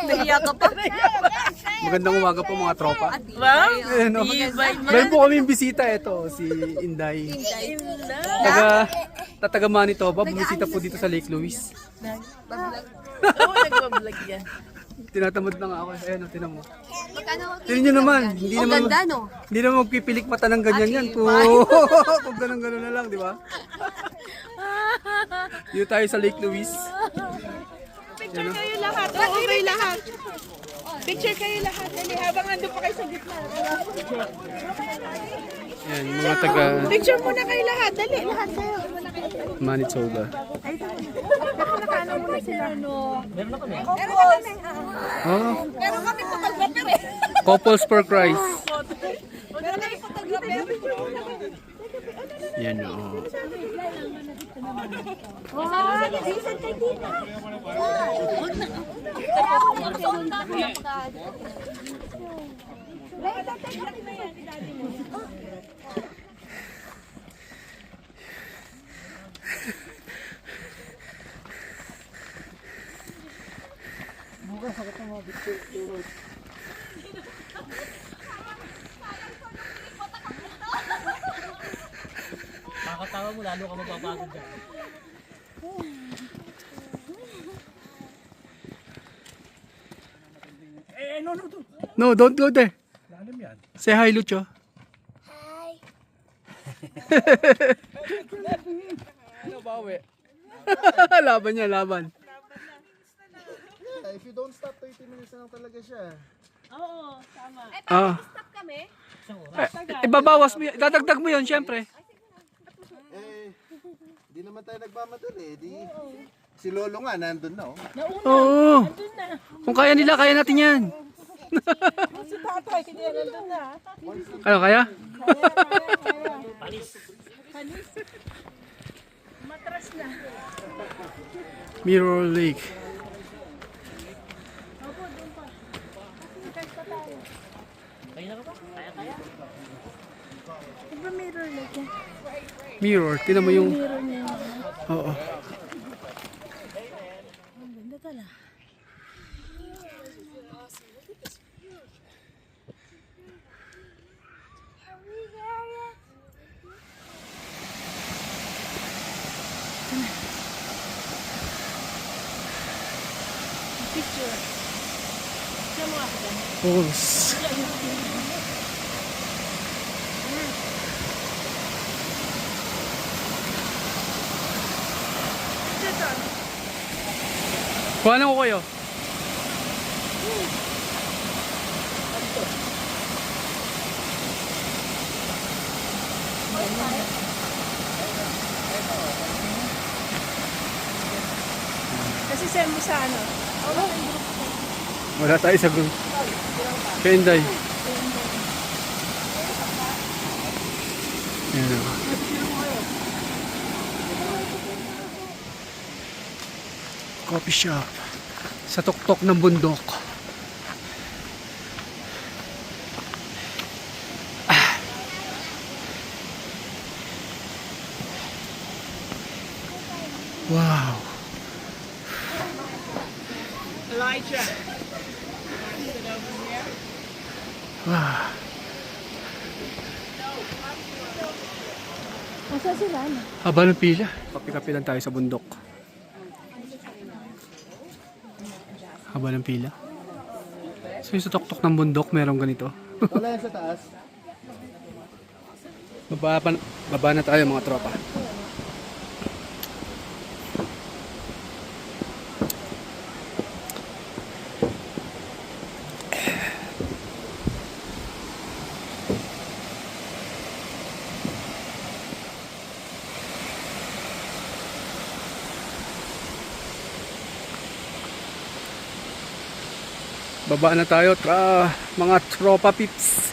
Nahiya ka pa. Magandang umaga po mga tropa. Wow. Ayan, oh. Meron po kami bisita. Ito, si Inday. Taga Manitoba. Bumisita po dito sa Lake Louise. Oo, nagbablog yan. Tinatamad na nga ako. Ayan, tinan mo. Tinan nyo naman. Hindi naman, ganda, no? hindi naman magpipilik mata ng ganyan yan. Kung ganun-ganun na lang, di ba? Dito tayo sa Lake Louise. Picture kayo lahat. Oo, kayo lahat. Picture kayo lahat. Dali, habang nandun pa kayo sa gitna. Yan, yung mga taga Picture muna kayo lahat. Dali, lahat kayo. Manitoba. Nakano muna sila, no? Oh, Meron kami photographer eh. Couples for Christ. Meron kami photographer. Yan, oh. Wow, decent kay Tita. Makakatawa mo, lalo ka mapapagod dyan. No, don't go there. Say hi, Lucho. Hi. Ano bawi? Laban niya, laban. If you don't stop, 30 minutes na lang talaga siya. Oo, tama. Ah. Stop kami. Ibabawas mo, dadagdag mo yun, syempre. Eh, di naman tayo nagmamadali. Di, si Lolo nga, nandun na oh. Oo. Kung kaya nila, kaya natin yan. Si tatay, hindi yan nandun na. Ano, kaya? Matras na. Mirror Lake. Diba mirror like yan? Mirror, tinan mo yung... Mirror niya. Oo. Ang ganda tala. Picture. Siya mo ako dyan. Falls. Kuhanan ko kayo. Kasi send mo sa ano? Wala tayo sa group. Penday. Yan o. Coffee shop. Sa tuktok ng bundok. Wow. Elijah. Wow. Masa sila ano? Haba ng pila. Kapi-kapi lang tayo sa bundok. Haba ng pila. So yung sa tuktok ng bundok, merong ganito. Wala yan sa taas. Baba na tayo mga tropa. Baba na tayo, mga tropa pips.